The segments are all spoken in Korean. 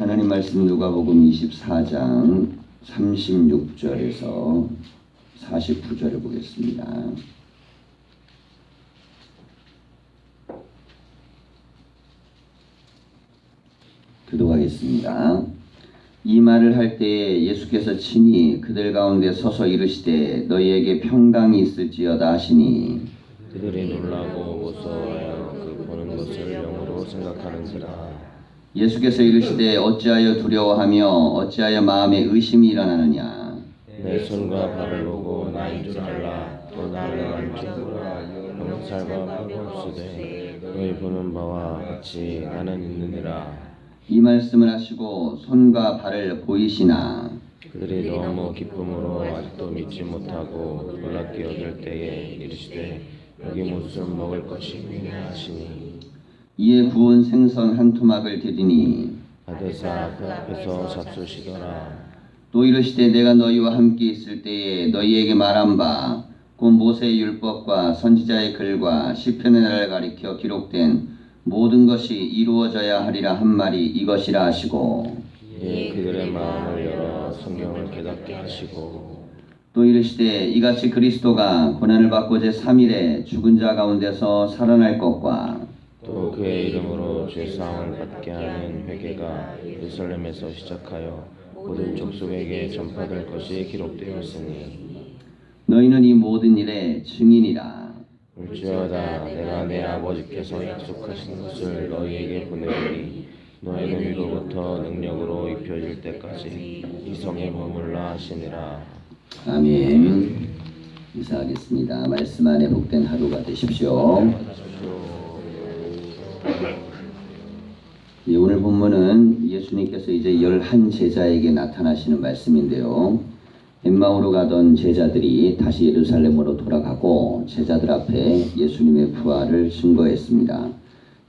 하나님 말씀 누가복음 24장 36절에서 49절을 보겠습니다. 교독하겠습니다. 이 말을 할 때에 예수께서 친히 그들 가운데 서서 이르시되 너희에게 평강이 있을지어다 하시니 그들이 놀라고 무서워하여 그 보는 것을 영으로 생각하는지라. 예수께서 이르시되 어찌하여 두려워하며 어찌하여 마음에 의심이 일어나느냐. 내 손과 발을 보고 나인 줄 알라. 또 나를 안쪽으로라. 병살과 펴없으되 너희 보는 바와 같이 나는 있느니라. 이 말씀을 하시고 손과 발을 보이시나 그들이 너무 기쁨으로 아직도 믿지 못하고 놀랍게 여길 때에 이르시되 여기 무슨 먹을 것이 있느냐 하시니 이에 구운 생선 한 토막을 드리니 받으사 그 앞에서 잡수시더라. 또 이르시되 내가 너희와 함께 있을 때에 너희에게 말한 바 곧 모세의 율법과 선지자의 글과 시편의 날을 가리켜 기록된 모든 것이 이루어져야 하리라 한 말이 이것이라 하시고 예, 그들의 마음을 열어 성경을 깨닫게 하시고 또 이르시되 이같이 그리스도가 고난을 받고 제3일에 죽은 자 가운데서 살아날 것과 또 그의 이름으로 죄사함을 받게 하는 회개가 예루살렘에서 시작하여 모든 족속에게 전파될 것이 기록되었으니 너희는 이 모든 일의 증인이라. 울지어다 내가 내 아버지께서 약속하신 것을 너희에게 보내리니 너희는 위로부터 능력으로 입혀질 때까지 이 성에 머물라 하시니라. 아멘. 인사하겠습니다. 말씀 안에 복된 하루가 되십시오. 오늘 본문은 예수님께서 이제 11 제자에게 나타나시는 말씀인데요. 엠마오로 가던 제자들이 다시 예루살렘으로 돌아가고 제자들 앞에 예수님의 부활을 증거했습니다.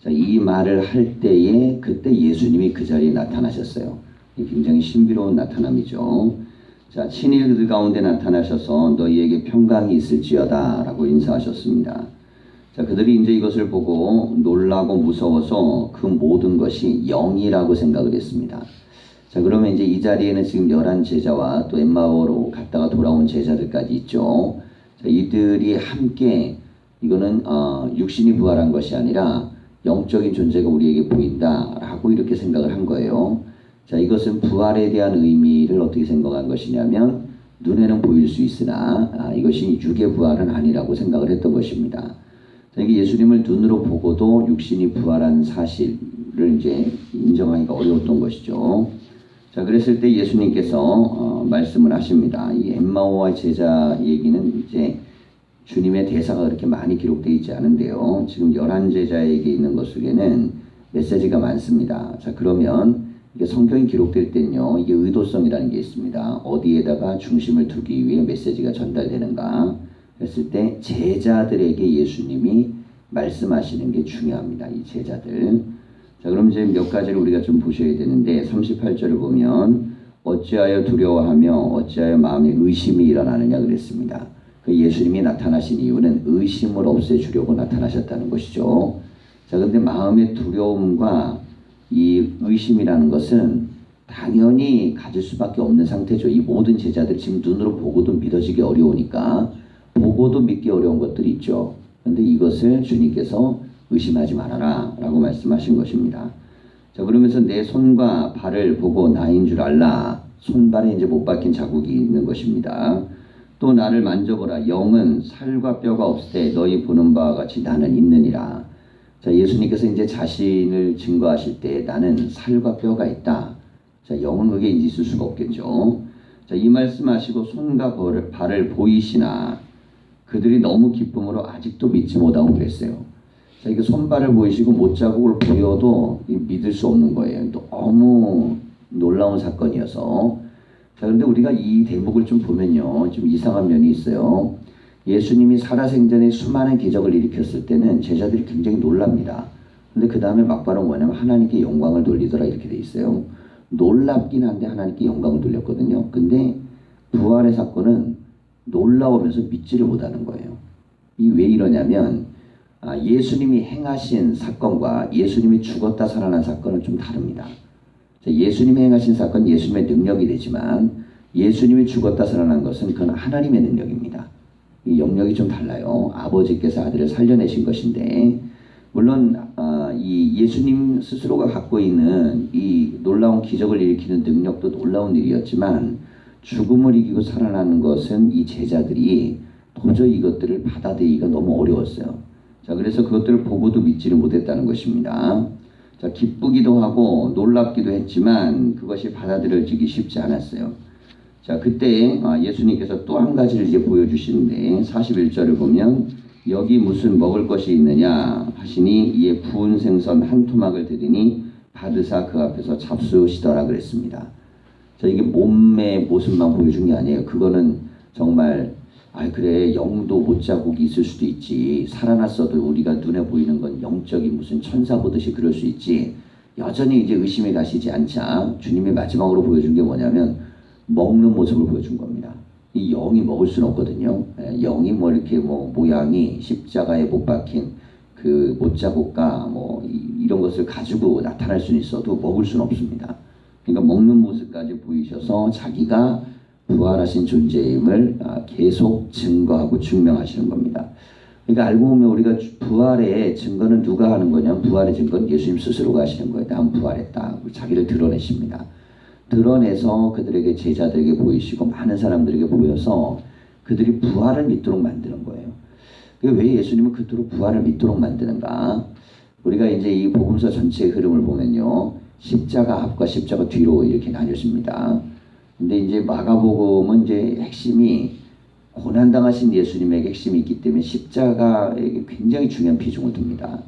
자, 이 말을 할 때에 그때 예수님이 그 자리에 나타나셨어요. 굉장히 신비로운 나타남이죠. 자, 친히 그들 가운데 나타나셔서 너희에게 평강이 있을지어다 라고 인사하셨습니다. 자, 그들이 이제 이것을 보고 놀라고 무서워서 그 모든 것이 영이라고 생각을 했습니다. 자, 그러면 이제 이 자리에는 지금 11 제자와 또 엠마오로 갔다가 돌아온 제자들까지 있죠. 자, 이들이 함께 이거는 육신이 부활한 것이 아니라 영적인 존재가 우리에게 보인다라고 이렇게 생각을 한 거예요. 자, 이것은 부활에 대한 의미를 어떻게 생각한 것이냐면 눈에는 보일 수 있으나 이것이 육의 부활은 아니라고 생각을 했던 것입니다. 자, 이게 예수님을 눈으로 보고도 육신이 부활한 사실을 이제 인정하기가 어려웠던 것이죠. 자, 그랬을 때 예수님께서 말씀을 하십니다. 이 엠마오와 제자 얘기는 이제 주님의 대사가 그렇게 많이 기록되어 있지 않은데요. 지금 11 제자에게 있는 것 속에는 메시지가 많습니다. 자, 그러면 이게 성경이 기록될 때는요, 이게 의도성이라는 게 있습니다. 어디에다가 중심을 두기 위해 메시지가 전달되는가 했을 때 제자들에게 예수님이 말씀하시는 게 중요합니다. 이 제자들. 자, 그럼 이제 몇 가지를 우리가 좀 보셔야 되는데 38절을 보면 어찌하여 두려워하며 어찌하여 마음에 의심이 일어나느냐 그랬습니다. 그 예수님이 나타나신 이유는 의심을 없애주려고 나타나셨다는 것이죠. 자, 근데 마음의 두려움과 이 의심이라는 것은 당연히 가질 수밖에 없는 상태죠. 이 모든 제자들 지금 눈으로 보고도 믿어지기 어려우니까 보고도 믿기 어려운 것들이 있죠. 그런데 이것을 주님께서 의심하지 말아라 라고 말씀하신 것입니다. 자, 그러면서 내 손과 발을 보고 나인 줄 알라. 손발에 이제 못 박힌 자국이 있는 것입니다. 또 나를 만져보라. 영은 살과 뼈가 없을 때 너희 보는 바와 같이 나는 있느니라. 자, 예수님께서 이제 자신을 증거하실 때 나는 살과 뼈가 있다. 자, 영은 그게 이제 있을 수가 없겠죠. 자, 이 말씀하시고 손과 발을 보이시나 그들이 너무 기쁨으로 아직도 믿지 못하고 그랬어요. 자, 이게 손발을 보이시고 못자국을 보여도 믿을 수 없는 거예요. 너무 놀라운 사건이어서. 자, 그런데 우리가 이 대목을 좀 보면요, 좀 이상한 면이 있어요. 예수님이 살아생전에 수많은 기적을 일으켰을 때는 제자들이 굉장히 놀랍니다. 근데 그 다음에 막바로 뭐냐면 하나님께 영광을 돌리더라 이렇게 돼 있어요. 놀랍긴 한데 하나님께 영광을 돌렸거든요. 근데 부활의 사건은 놀라우면서 믿지를 못하는 거예요. 이 왜 이러냐면 예수님이 행하신 사건과 예수님이 죽었다 살아난 사건은 좀 다릅니다. 자, 예수님이 행하신 사건, 예수님의 능력이 되지만 예수님이 죽었다 살아난 것은 그건 하나님의 능력입니다. 이 영역이 좀 달라요. 아버지께서 아들을 살려내신 것인데, 물론 이 예수님 스스로가 갖고 있는 이 놀라운 기적을 일으키는 능력도 놀라운 일이었지만, 죽음을 이기고 살아나는 것은 이 제자들이 도저히 이것들을 받아들이기가 너무 어려웠어요. 자, 그래서 그것들을 보고도 믿지를 못했다는 것입니다. 자, 기쁘기도 하고 놀랍기도 했지만 그것이 받아들여지기 쉽지 않았어요. 자, 그때 예수님께서 또 한 가지를 이제 보여주시는데, 41절을 보면 여기 무슨 먹을 것이 있느냐 하시니 이에 부은 생선 한 토막을 드리니 받으사 그 앞에서 잡수시더라 그랬습니다. 자, 이게 몸의 모습만 보여준 게 아니에요. 그거는 정말 그래, 영도 못자국이 있을 수도 있지, 살아났어도 우리가 눈에 보이는 건 영적인 무슨 천사 보듯이 그럴 수 있지, 여전히 이제 의심이 가시지 않자 주님이 마지막으로 보여준 게 뭐냐면 먹는 모습을 보여준 겁니다. 이 영이 먹을 수는 없거든요. 영이 뭐 이렇게 뭐 모양이 십자가에 못 박힌 그 못자국과 뭐 이런 것을 가지고 나타날 수는 있어도 먹을 수는 없습니다. 그러니까 먹는 모습까지 보이셔서 자기가 부활하신 존재임을 계속 증거하고 증명하시는 겁니다. 그러니까 알고 보면 우리가 부활의 증거는 누가 하는 거냐면, 부활의 증거는 예수님 스스로가 하시는 거예요. 난 부활했다. 자기를 드러내십니다. 드러내서 그들에게, 제자들에게 보이시고 많은 사람들에게 보여서 그들이 부활을 믿도록 만드는 거예요. 왜 예수님은 그토록 부활을 믿도록 만드는가? 우리가 이제 이 복음서 전체의 흐름을 보면요, 십자가 앞과 십자가 뒤로 이렇게 나뉘어집니다. 근데 이제 마가복음은 이제 핵심이 고난당하신 예수님에게 핵심이 있기 때문에 십자가에게 굉장히 중요한 비중을 둡니다.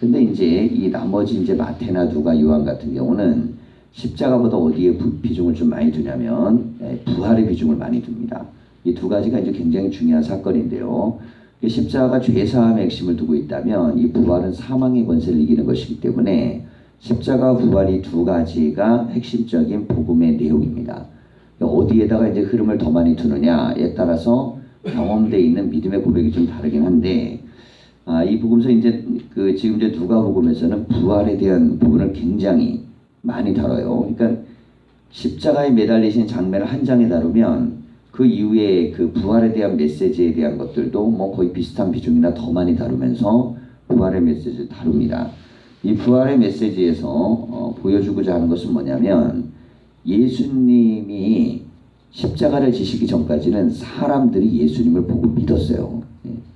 근데 이제 이 나머지 이제 마태나 누가, 요한 같은 경우는 십자가보다 어디에 비중을 좀 많이 두냐면 부활의 비중을 많이 둡니다. 이 두 가지가 이제 굉장히 중요한 사건인데요. 십자가가 죄사함의 핵심을 두고 있다면 이 부활은 사망의 권세를 이기는 것이기 때문에 십자가 부활이 두 가지가 핵심적인 복음의 내용입니다. 어디에다가 이제 흐름을 더 많이 두느냐에 따라서 경험되어 있는 믿음의 고백이 좀 다르긴 한데, 이 복음서 이제 지금 이제 누가복음에서는 부활에 대한 부분을 굉장히 많이 다뤄요. 그러니까 십자가에 매달리신 장면을 한 장에 다루면 그 이후에 그 부활에 대한 메시지에 대한 것들도 뭐 거의 비슷한 비중이나 더 많이 다루면서 부활의 메시지를 다룹니다. 이 부활의 메시지에서 보여주고자 하는 것은 뭐냐면, 예수님이 십자가를 지시기 전까지는 사람들이 예수님을 보고 믿었어요.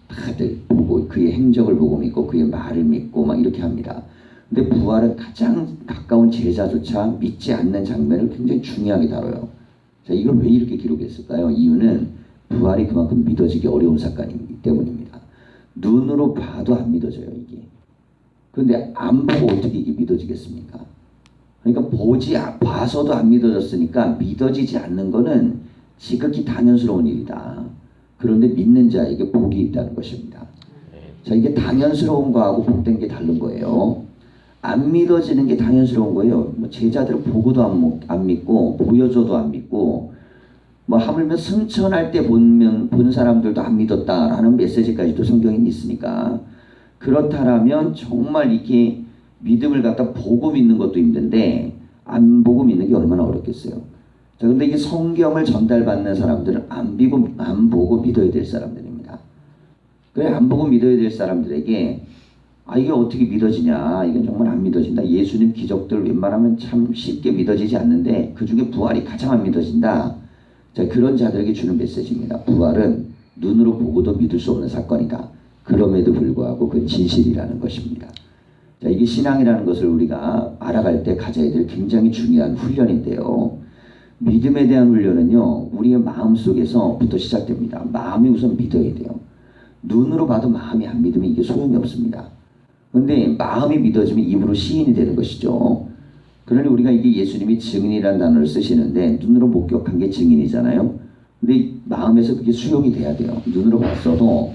다들 보고 그의 행적을 보고 믿고 그의 말을 믿고 막 이렇게 합니다. 근데 부활은 가장 가까운 제자조차 믿지 않는 장면을 굉장히 중요하게 다뤄요. 자, 이걸 왜 이렇게 기록했을까요? 이유는 부활이 그만큼 믿어지기 어려운 사건이기 때문입니다. 눈으로 봐도 안 믿어져요, 이게. 그런데 안 보고 어떻게 이게 믿어지겠습니까? 그러니까 봐서도 안 믿어졌으니까 믿어지지 않는 거는 지극히 당연스러운 일이다. 그런데 믿는 자에게 복이 있다는 것입니다. 자, 이게 당연스러운 거하고 복된 게 다른 거예요. 안 믿어지는 게 당연스러운 거예요. 뭐 제자들은 보고도 안 믿고 보여줘도 안 믿고, 뭐 하물며 승천할 때 본 사람들도 안 믿었다라는 메시지까지도 성경에 있으니까, 그렇다면 정말 이게 믿음을 갖다 보고 믿는 것도 힘든데 안 보고 믿는 게 얼마나 어렵겠어요. 자, 근데 이게 성경을 전달받는 사람들은 안 보고 믿어야 될 사람들입니다. 그래, 안 보고 믿어야 될 사람들에게 이게 어떻게 믿어지냐, 이건 정말 안 믿어진다. 예수님 기적들 웬만하면 참 쉽게 믿어지지 않는데 그 중에 부활이 가장 안 믿어진다. 자, 그런 자들에게 주는 메시지입니다. 부활은 눈으로 보고도 믿을 수 없는 사건이다. 그럼에도 불구하고 그건 진실이라는 것입니다. 자, 이게 신앙이라는 것을 우리가 알아갈 때 가져야 될 굉장히 중요한 훈련인데요. 믿음에 대한 훈련은요, 우리의 마음 속에서부터 시작됩니다. 마음이 우선 믿어야 돼요. 눈으로 봐도 마음이 안 믿으면 이게 소용이 없습니다. 그런데 마음이 믿어지면 입으로 시인이 되는 것이죠. 그러니 우리가 이게 예수님이 증인이라는 단어를 쓰시는데 눈으로 목격한 게 증인이잖아요. 근데 마음에서 그게 수용이 돼야 돼요. 눈으로 봤어도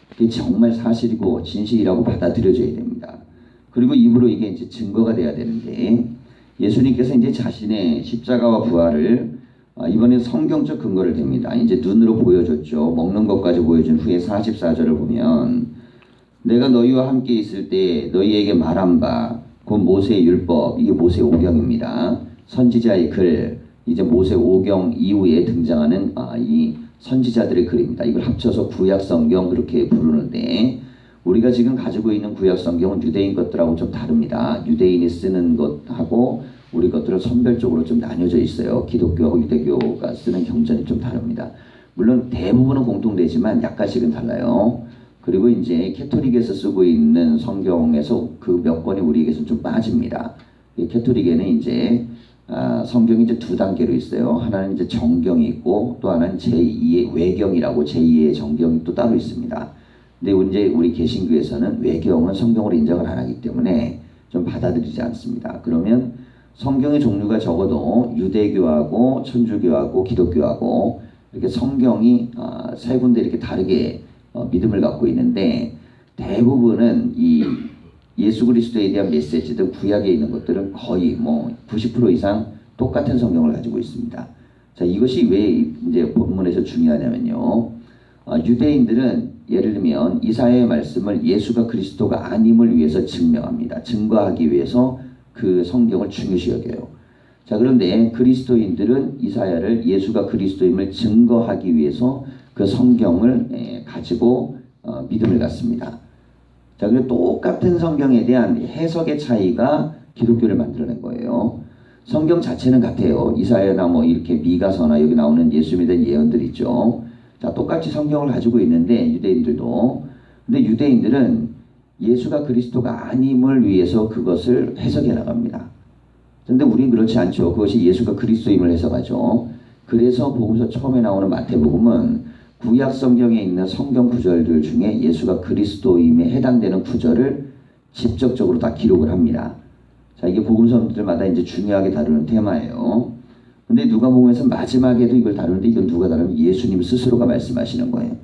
그게 정말 사실이고 진실이라고 받아들여져야 됩니다. 그리고 입으로 이게 이제 증거가 돼야 되는데, 예수님께서 이제 자신의 십자가와 부활을 이번에 성경적 근거를 댑니다. 이제 눈으로 보여줬죠. 먹는 것까지 보여준 후에 44절을 보면, 내가 너희와 함께 있을 때 너희에게 말한 바 곧 모세의 율법, 이게 모세의 오경입니다. 선지자의 글, 이제 모세오경 이후에 등장하는 이 선지자들의 글입니다. 이걸 합쳐서 구약 성경 그렇게 부르는데, 우리가 지금 가지고 있는 구약 성경은 유대인 것들하고 좀 다릅니다. 유대인이 쓰는 것하고 우리 것들은 선별적으로 좀 나뉘어져 있어요. 기독교하고 유대교가 쓰는 경전이 좀 다릅니다. 물론 대부분은 공통되지만 약간씩은 달라요. 그리고 이제 캐토릭에서 쓰고 있는 성경에서 그 몇 권이 우리에게서 좀 빠집니다. 캐토릭에는 이제 성경이 이제 두 단계로 있어요. 하나는 이제 정경이 있고, 또 하나는 제2의 외경이라고 제2의 정경이 또 따로 있습니다. 근데 이제 우리 개신교에서는 외경은 성경으로 인정을 안 하기 때문에 좀 받아들이지 않습니다. 그러면 성경의 종류가 적어도 유대교하고 천주교하고 기독교하고 이렇게 성경이 세 군데 이렇게 다르게 믿음을 갖고 있는데, 대부분은 이 예수 그리스도에 대한 메시지든 구약에 있는 것들은 거의 뭐 90% 이상 똑같은 성경을 가지고 있습니다. 자, 이것이 왜 이제 본문에서 중요하냐면요. 유대인들은 예를 들면 이사야의 말씀을 예수가 그리스도가 아님을 위해서 증명합니다. 증거하기 위해서 그 성경을 중요시 여겨요. 자, 그런데 그리스도인들은 이사야를 예수가 그리스도임을 증거하기 위해서 그 성경을 가지고 믿음을 갖습니다. 자, 그리고 똑같은 성경에 대한 해석의 차이가 기독교를 만들어낸 거예요. 성경 자체는 같아요. 이사야나 뭐 이렇게 미가서나 여기 나오는 예수님에 대한 예언들 있죠. 자, 똑같이 성경을 가지고 있는데 유대인들도. 근데 유대인들은 예수가 그리스도가 아님을 위해서 그것을 해석해 나갑니다. 그런데 우린 그렇지 않죠. 그것이 예수가 그리스도임을 해석하죠. 그래서 복음서 처음에 나오는 마태복음은 구약 성경에 있는 성경 구절들 중에 예수가 그리스도임에 해당되는 구절을 직접적으로 다 기록을 합니다. 자, 이게 복음서들마다 이제 중요하게 다루는 테마예요. 근데 누가복음에서 마지막에도 이걸 다루는데, 이건 누가 다루면 예수님 스스로가 말씀하시는 거예요.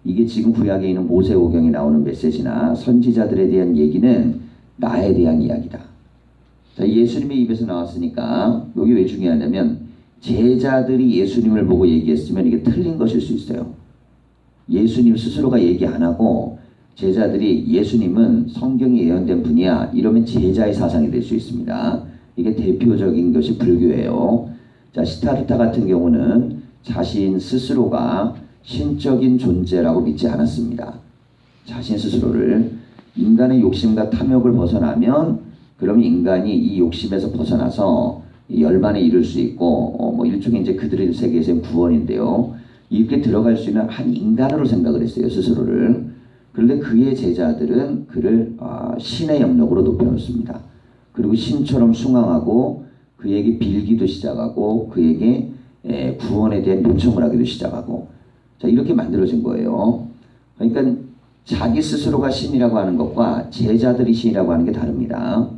이게 지금 구약에 있는 모세오경에 나오는 메시지나 선지자들에 대한 얘기는 나에 대한 이야기다. 자, 예수님의 입에서 나왔으니까 여기 왜 중요하냐면, 제자들이 예수님을 보고 얘기했으면 이게 틀린 것일 수 있어요. 예수님 스스로가 얘기 안 하고 제자들이 예수님은 성경에 예언된 분이야 이러면 제자의 사상이 될 수 있습니다. 이게 대표적인 것이 불교예요. 자, 시타르타 같은 경우는 자신 스스로가 신적인 존재라고 믿지 않았습니다. 자신 스스로를 인간의 욕심과 탐욕을 벗어나면, 그러면 인간이 이 욕심에서 벗어나서 열반에 이를 수 있고, 뭐 일종의 이제 그들의 세계에서의 구원인데요. 이렇게 들어갈 수 있는 한 인간으로 생각을 했어요, 스스로를. 그런데 그의 제자들은 그를 신의 영역으로 높여놓습니다. 그리고 신처럼 숭앙하고 그에게 빌기도 시작하고 그에게 구원에 대한 요청을 하기도 시작하고, 자, 이렇게 만들어진 거예요. 그러니까 자기 스스로가 신이라고 하는 것과 제자들이 신이라고 하는 게 다릅니다.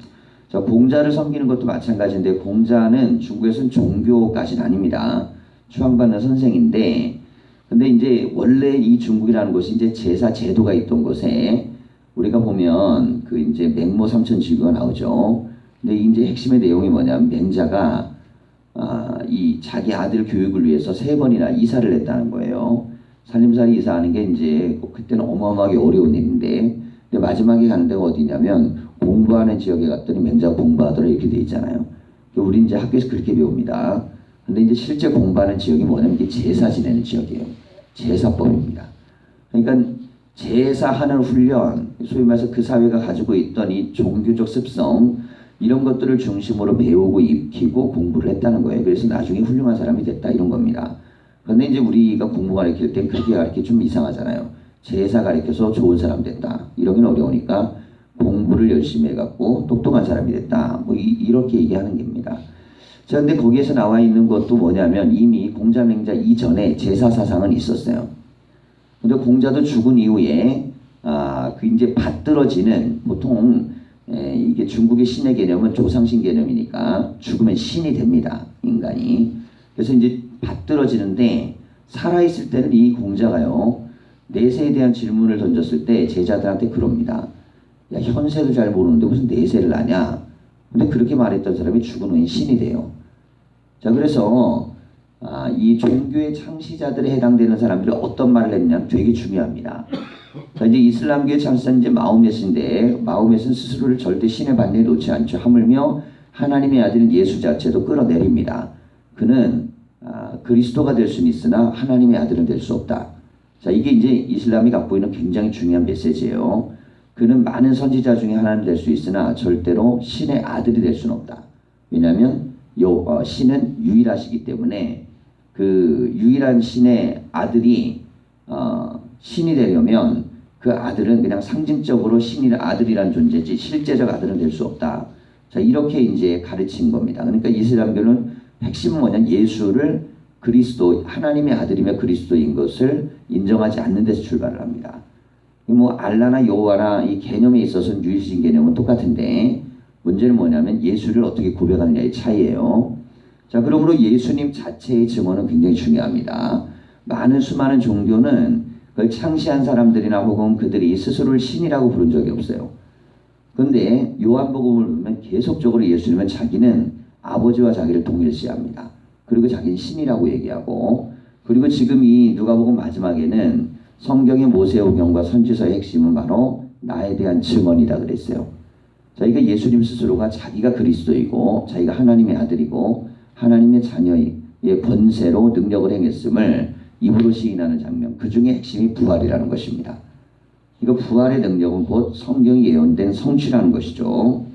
자, 공자를 섬기는 것도 마찬가지인데, 공자는 중국에서는 종교까지는 아닙니다. 추앙받는 선생인데, 근데 이제 원래 이 중국이라는 곳이 이제 제사 제도가 있던 곳에 우리가 보면 그 이제 맹모 삼천지교가 나오죠. 근데 이제 핵심의 내용이 뭐냐면, 맹자가 이 자기 아들 교육을 위해서 3번이나 이사를 했다는 거예요. 살림살이 이사하는 게 이제 그때는 어마어마하게 어려운 일인데, 근데 마지막에 가는 데가 어디냐면 공부하는 지역에 갔더니 맹자가 공부하더라 이렇게 돼 있잖아요. 우리 이제 학교에서 그렇게 배웁니다. 근데 이제 실제 공부하는 지역이 뭐냐면 이게 제사 지내는 지역이에요. 제사법입니다. 그러니까 제사하는 훈련, 소위 말해서 그 사회가 가지고 있던 이 종교적 습성, 이런 것들을 중심으로 배우고 익히고 공부를 했다는 거예요. 그래서 나중에 훌륭한 사람이 됐다 이런 겁니다. 그런데 이제 우리가 공부 가르칠 땐 그렇게 가르치기 좀 이상하잖아요. 제사 가르쳐서 좋은 사람 됐다 이러긴 어려우니까 공부를 열심히 해갖고 똑똑한 사람이 됐다 뭐 이렇게 얘기하는 겁니다. 자, 근데 거기에서 나와 있는 것도 뭐냐면, 이미 공자 맹자 이전에 제사 사상은 있었어요. 근데 공자도 죽은 이후에 그 이제 받들어지는, 보통 이게 중국의 신의 개념은 조상신 개념이니까 죽으면 신이 됩니다, 인간이. 그래서 이제 받들어지는데, 살아있을 때는 이 공자가요, 내세에 대한 질문을 던졌을 때 제자들한테 그럽니다. 야, 현세도 잘 모르는데 무슨 내세를 아냐? 근데 그렇게 말했던 사람이 죽은 후엔 신이 돼요. 자, 그래서 이 종교의 창시자들에 해당되는 사람들이 어떤 말을 했냐면 되게 중요합니다. 자, 이제 이슬람교의 창시자는 이제 마호메스인데, 마호메스는 스스로를 절대 신의 반대에 놓지 않죠. 하물며 하나님의 아들인 예수 자체도 끌어내립니다. 그는 그리스도가 될 수는 있으나 하나님의 아들은 될 수 없다. 자, 이게 이제 이슬람이 갖고 있는 굉장히 중요한 메시지예요. 그는 많은 선지자 중에 하나는 될 수 있으나 절대로 신의 아들이 될 수는 없다. 왜냐하면 신은 유일하시기 때문에 그 유일한 신의 아들이 신이 되려면 그 아들은 그냥 상징적으로 신의 아들이란 존재지 실제적 아들은 될 수 없다. 자, 이렇게 이제 가르친 겁니다. 그러니까 이슬람교는 핵심은 뭐냐? 예수를 그리스도, 하나님의 아들이며 그리스도인 것을 인정하지 않는 데서 출발을 합니다. 뭐 알라나 여호와나 이 개념에 있어서는 유일신 개념은 똑같은데 문제는 뭐냐면 예수를 어떻게 고백하느냐의 차이예요. 자, 그러므로 예수님 자체의 증언은 굉장히 중요합니다. 수많은 종교는 그걸 창시한 사람들이나 혹은 그들이 스스로를 신이라고 부른 적이 없어요. 그런데 요한복음을 보면 계속적으로 예수님은 자기는 아버지와 자기를 동일시합니다. 그리고 자기는 신이라고 얘기하고, 그리고 지금 이 누가복음 마지막에는 성경의 모세오경과 선지서의 핵심은 바로 나에 대한 증언이다 그랬어요. 자, 그러니까 예수님 스스로가 자기가 그리스도이고 자기가 하나님의 아들이고 하나님의 자녀의 권세로 능력을 행했음을 입으로 시인하는 장면, 그 중에 핵심이 부활이라는 것입니다. 이거 부활의 능력은 곧 성경이 예언된 성취라는 것이죠.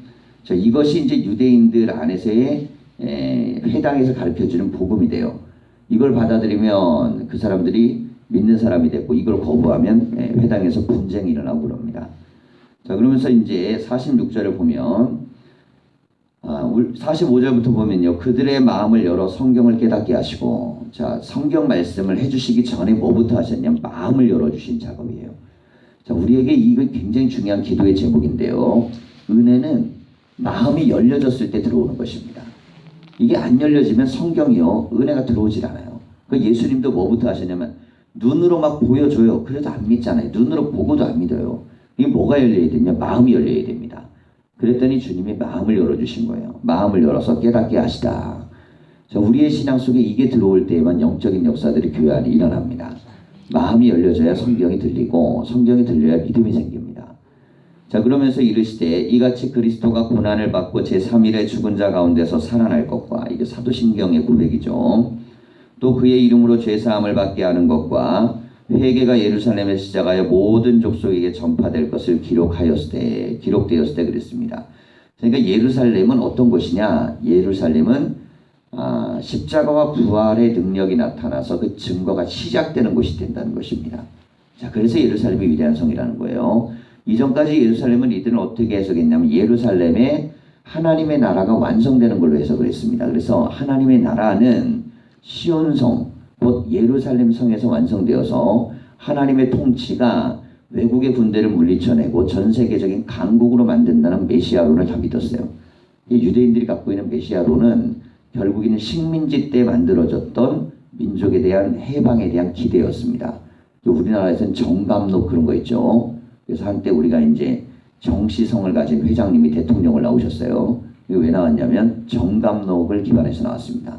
자, 이것이 이제 유대인들 안에서의 회당에서 가르쳐주는 복음이 돼요. 이걸 받아들이면 그 사람들이 믿는 사람이 됐고, 이걸 거부하면 회당에서 분쟁이 일어나고 그럽니다. 자, 그러면서 이제 46절을 보면 45절부터 보면요, 그들의 마음을 열어 성경을 깨닫게 하시고, 자, 성경 말씀을 해주시기 전에 뭐부터 하셨냐? 마음을 열어주신 작업이에요. 자, 우리에게 이거 굉장히 중요한 기도의 제목인데요, 은혜는 마음이 열려졌을 때 들어오는 것입니다. 이게 안 열려지면 성경이요, 은혜가 들어오질 않아요. 그 예수님도 뭐부터 하셨냐면 눈으로 막 보여줘요. 그래도 안 믿잖아요. 눈으로 보고도 안 믿어요. 이게 뭐가 열려야 되냐? 마음이 열려야 됩니다. 그랬더니 주님이 마음을 열어주신 거예요. 마음을 열어서 깨닫게 하시다. 자, 우리의 신앙 속에 이게 들어올 때에만 영적인 역사들이 교회 안에 일어납니다. 마음이 열려져야 성경이 들리고, 성경이 들려야 믿음이 생깁니다. 자, 그러면서 이르시되 이같이 그리스도가 고난을 받고 제3일에 죽은 자 가운데서 살아날 것과, 이게 사도신경의 고백이죠. 또 그의 이름으로 죄사함을 받게 하는 것과 회개가 예루살렘에 시작하여 모든 족속에게 전파될 것을 기록되었을 때 그랬습니다. 그러니까 예루살렘은 어떤 곳이냐? 예루살렘은 십자가와 부활의 능력이 나타나서 그 증거가 시작되는 곳이 된다는 것입니다. 자, 그래서 예루살렘이 위대한 성이라는 거예요. 이전까지 예루살렘은 이들은 어떻게 해석했냐면 예루살렘에 하나님의 나라가 완성되는 걸로 해석을 했습니다. 그래서 하나님의 나라는 시온성, 곧 예루살렘 성에서 완성되어서 하나님의 통치가 외국의 군대를 물리쳐내고 전 세계적인 강국으로 만든다는 메시아론을 다 믿었어요. 유대인들이 갖고 있는 메시아론은 결국에는 식민지 때 만들어졌던 민족에 대한 해방에 대한 기대였습니다. 우리나라에서는 정감록 그런 거 있죠. 그래서 한때 우리가 이제 정시성을 가진 회장님이 대통령을 나오셨어요. 이게 왜 나왔냐면 정감록을 기반해서 나왔습니다.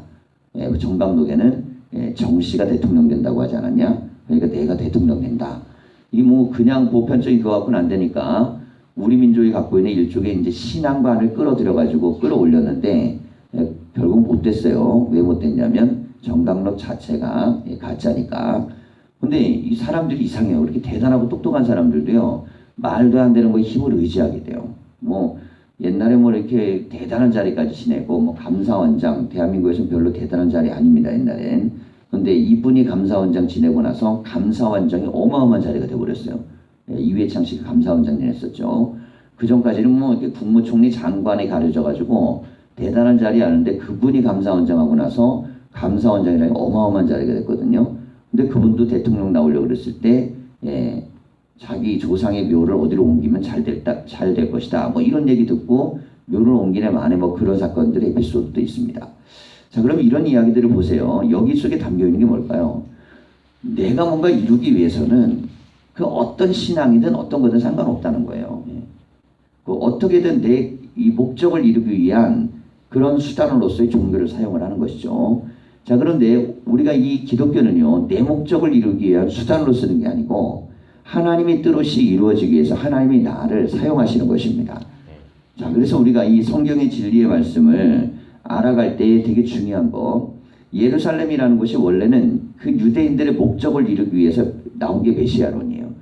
정감록에는 정씨가 대통령 된다고 하지 않았냐? 그러니까 내가 대통령 된다. 이게 뭐 그냥 보편적인 거 갖고는 안 되니까 우리 민족이 갖고 있는 일종의 이제 신앙관을 끌어들여가지고 끌어올렸는데 결국 못 됐어요. 왜 못 됐냐면 정감록 자체가 가짜니까. 근데 이 사람들이 이상해요. 그렇게 대단하고 똑똑한 사람들도요, 말도 안 되는 거에 힘을 의지하게 돼요. 뭐 옛날에 뭐 이렇게 대단한 자리까지 지내고, 뭐 감사원장, 대한민국에서는 별로 대단한 자리 아닙니다, 옛날엔. 근데 이분이 감사원장 지내고 나서 감사원장이 어마어마한 자리가 되어버렸어요. 이회창 씨가 감사원장 지냈었죠. 그 전까지는 뭐 이렇게 국무총리 장관에 가려져가지고 대단한 자리 아는데, 그분이 감사원장하고 나서 감사원장이라는 어마어마한 자리가 됐거든요. 근데 그분도 대통령 나오려고 그랬을 때, 자기 조상의 묘를 어디로 옮기면 잘 될 것이다. 뭐 이런 얘기 듣고 묘를 옮기네 마네, 뭐 그런 사건들의 에피소드도 있습니다. 자, 그럼 이런 이야기들을 보세요. 여기 속에 담겨 있는 게 뭘까요? 내가 뭔가 이루기 위해서는 그 어떤 신앙이든 어떤 거든 상관없다는 거예요. 그 어떻게든 내 이 목적을 이루기 위한 그런 수단으로서의 종교를 사용을 하는 것이죠. 자, 그런데 우리가 이 기독교는요, 내 목적을 이루기 위한 수단으로 쓰는 게 아니고 하나님의 뜻이 이루어지기 위해서 하나님이 나를 사용하시는 것입니다. 자, 그래서 우리가 이 성경의 진리의 말씀을 알아갈 때 되게 중요한 거, 예루살렘이라는 곳이 원래는 그 유대인들의 목적을 이루기 위해서 나온 게 메시아론이에요.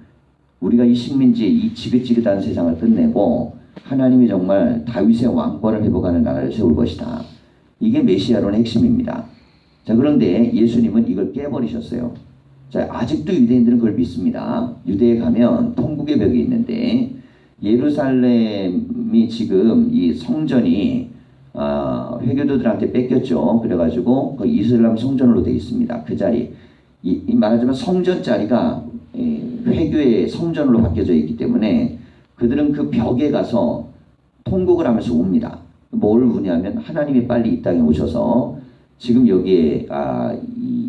우리가 이 식민지, 이 지긋지긋한 세상을 끝내고 하나님이 정말 다윗의 왕권을 회복하는 나라를 세울 것이다. 이게 메시아론의 핵심입니다. 자, 그런데 예수님은 이걸 깨버리셨어요. 자, 아직도 유대인들은 그걸 믿습니다. 유대에 가면 통곡의 벽이 있는데 예루살렘이 지금 이 성전이 회교도들한테 뺏겼죠. 그래가지고 그 이슬람 성전으로 되어 있습니다. 그 자리, 말하자면 성전 자리가 회교의 성전으로 바뀌어져 있기 때문에 그들은 그 벽에 가서 통곡을 하면서 웁니다. 뭘 우냐면 하나님이 빨리 이 땅에 오셔서 지금 여기에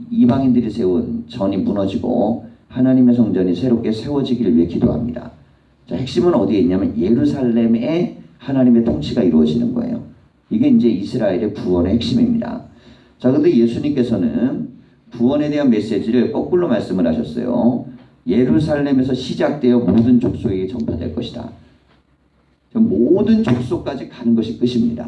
이방인들이 세운 전이 무너지고 하나님의 성전이 새롭게 세워지기를 위해 기도합니다. 자, 핵심은 어디에 있냐면 예루살렘에 하나님의 통치가 이루어지는 거예요. 이게 이제 이스라엘의 구원의 핵심입니다. 자, 근데 예수님께서는 구원에 대한 메시지를 거꾸로 말씀을 하셨어요. 예루살렘에서 시작되어 모든 족속에게 전파될 것이다. 모든 족속까지 가는 것이 끝입니다.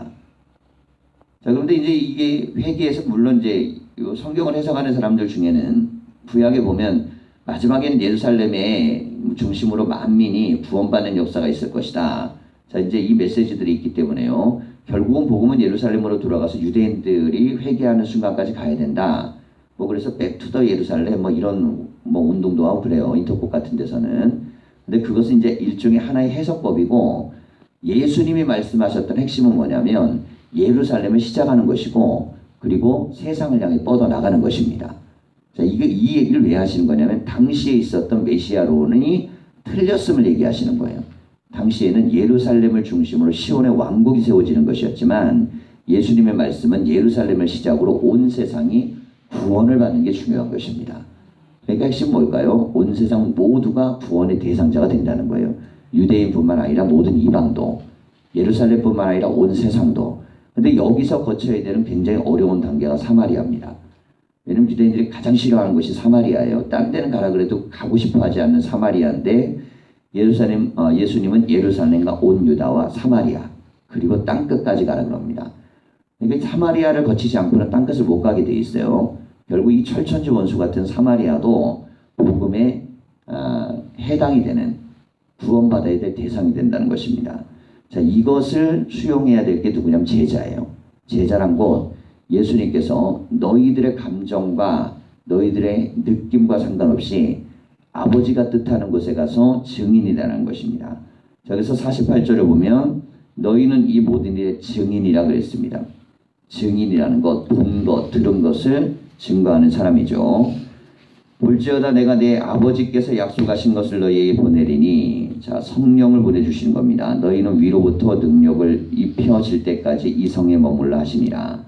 자, 그런데 이제 이게 회개에서 물론 이제 성경을 해석하는 사람들 중에는 구약에 보면 마지막에는 예루살렘의 중심으로 만민이 구원받는 역사가 있을 것이다. 자, 이제 이 메시지들이 있기 때문에요. 결국은 복음은 예루살렘으로 돌아가서 유대인들이 회개하는 순간까지 가야 된다. 뭐 그래서 백투더 예루살렘 뭐 이런 뭐 운동도 하고 그래요. 인터콕 같은 데서는. 근데 그것은 이제 일종의 하나의 해석법이고 예수님이 말씀하셨던 핵심은 뭐냐면 예루살렘을 시작하는 것이고 그리고 세상을 향해 뻗어나가는 것입니다. 자, 이 얘기를 왜 하시는 거냐면 당시에 있었던 메시아론이 틀렸음을 얘기하시는 거예요. 당시에는 예루살렘을 중심으로 시온의 왕국이 세워지는 것이었지만 예수님의 말씀은 예루살렘을 시작으로 온 세상이 구원을 받는 게 중요한 것입니다. 그러니까 핵심 뭘까요? 온 세상 모두가 구원의 대상자가 된다는 거예요. 유대인뿐만 아니라 모든 이방도, 예루살렘뿐만 아니라 온 세상도. 근데 여기서 거쳐야 되는 굉장히 어려운 단계가 사마리아입니다. 왜냐면 유대인들이 가장 싫어하는 곳이 사마리아예요. 딴 데는 가라 그래도 가고 싶어 하지 않는 사마리아인데 예수님은 예루살렘과 온 유다와 사마리아 그리고 땅끝까지 가라 그럽니다. 그러니까 사마리아를 거치지 않고는 땅끝을 못 가게 돼 있어요. 결국 이 철천지 원수 같은 사마리아도 복음에 해당이 되는 구원받아야 될 대상이 된다는 것입니다. 자, 이것을 수용해야 될 게 누구냐면 제자예요. 제자란 것, 예수님께서 너희들의 감정과 너희들의 느낌과 상관없이 아버지가 뜻하는 곳에 가서 증인이라는 것입니다. 자, 그래서 48절을 보면 너희는 이 모든 일의 증인이라 그랬습니다. 증인이라는 것, 본 것, 들은 것을 증거하는 사람이죠. 볼지어다 내가 내 아버지께서 약속하신 것을 너희에게 보내리니, 자, 성령을 보내주신 겁니다. 너희는 위로부터 능력을 입혀질 때까지 이 성에 머물라 하시니라.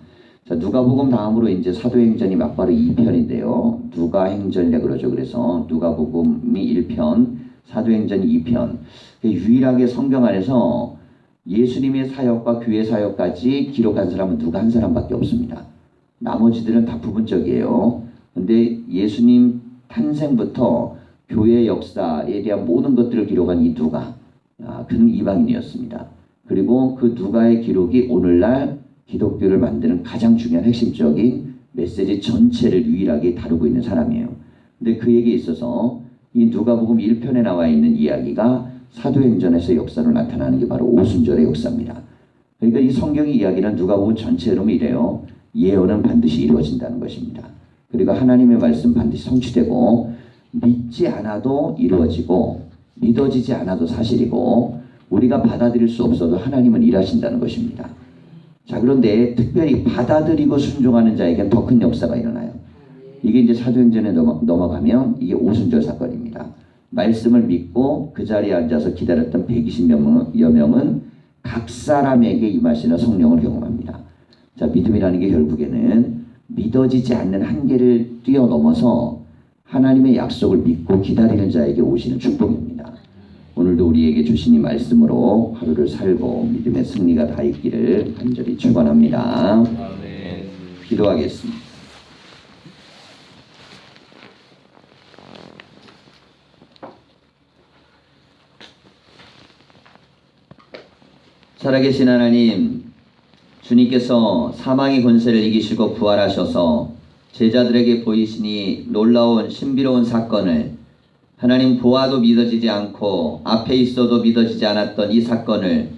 자, 누가복음 다음으로 이제 사도행전이 막바로 2편인데요. 누가행전이라 그러죠. 그래서 누가복음이 1편, 사도행전이 2편. 유일하게 성경 안에서 예수님의 사역과 교회 사역까지 기록한 사람은 누가 한 사람밖에 없습니다. 나머지들은 다 부분적이에요. 근데 예수님 탄생부터 교회 역사에 대한 모든 것들을 기록한 이 누가, 그는 이방인이었습니다. 그리고 그 누가의 기록이 오늘날 기독교를 만드는 가장 중요한 핵심적인 메시지 전체를 유일하게 다루고 있는 사람이에요. 근데 그 얘기에 있어서 이 누가복음 1편에 나와 있는 이야기가 사도행전에서 역사로 나타나는 게 바로 오순절의 역사입니다. 그러니까 이 성경의 이야기는 누가복음 전체로 이래요. 예언은 반드시 이루어진다는 것입니다. 그리고 하나님의 말씀 반드시 성취되고 믿지 않아도 이루어지고 믿어지지 않아도 사실이고 우리가 받아들일 수 없어도 하나님은 일하신다는 것입니다. 자, 그런데 특별히 받아들이고 순종하는 자에겐 더 큰 역사가 일어나요. 이게 이제 사도행전에 넘어가면 이게 오순절 사건입니다. 말씀을 믿고 그 자리에 앉아서 기다렸던 120여 명은 각 사람에게 임하시는 성령을 경험합니다. 자, 믿음이라는 게 결국에는 믿어지지 않는 한계를 뛰어넘어서 하나님의 약속을 믿고 기다리는 자에게 오시는 축복입니다. 오늘도 우리에게 주신 이 말씀으로 하루를 살고 믿음의 승리가 다 있기를 간절히 축원합니다. 아멘. 기도하겠습니다. 살아계신 하나님, 주님께서 사망의 권세를 이기시고 부활하셔서 제자들에게 보이시니 놀라운 신비로운 사건을, 하나님 보아도 믿어지지 않고 앞에 있어도 믿어지지 않았던 이 사건을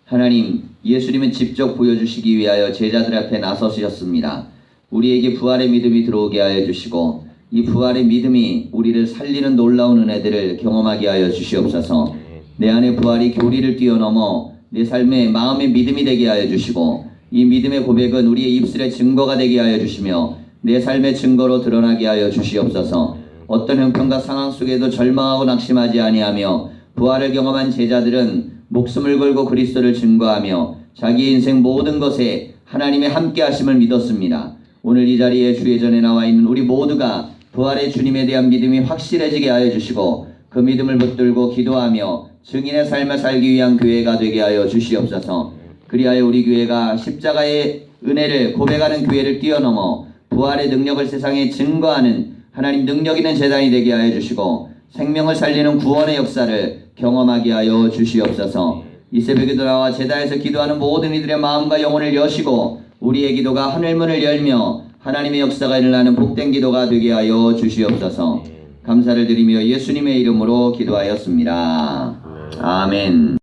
하나님 예수님은 직접 보여주시기 위하여 제자들 앞에 나서셨습니다. 우리에게 부활의 믿음이 들어오게 하여 주시고 이 부활의 믿음이 우리를 살리는 놀라운 은혜들을 경험하게 하여 주시옵소서. 내 안에 부활이 교리를 뛰어넘어 내 삶의 마음의 믿음이 되게 하여 주시고 이 믿음의 고백은 우리의 입술의 증거가 되게 하여 주시며 내 삶의 증거로 드러나게 하여 주시옵소서. 어떤 형편과 상황 속에도 절망하고 낙심하지 아니하며 부활을 경험한 제자들은 목숨을 걸고 그리스도를 증거하며 자기의 인생 모든 것에 하나님의 함께 하심을 믿었습니다. 오늘 이 자리에 주의 전에 나와 있는 우리 모두가 부활의 주님에 대한 믿음이 확실해지게 하여 주시고 그 믿음을 붙들고 기도하며 증인의 삶을 살기 위한 교회가 되게 하여 주시옵소서. 그리하여 우리 교회가 십자가의 은혜를 고백하는 교회를 뛰어넘어 부활의 능력을 세상에 증거하는 하나님 능력 있는 제단이 되게 하여 주시고 생명을 살리는 구원의 역사를 경험하게 하여 주시옵소서. 이 새벽에도 나와 제단에서 기도하는 모든 이들의 마음과 영혼을 여시고 우리의 기도가 하늘문을 열며 하나님의 역사가 일어나는 복된 기도가 되게 하여 주시옵소서. 감사를 드리며 예수님의 이름으로 기도하였습니다. 아멘.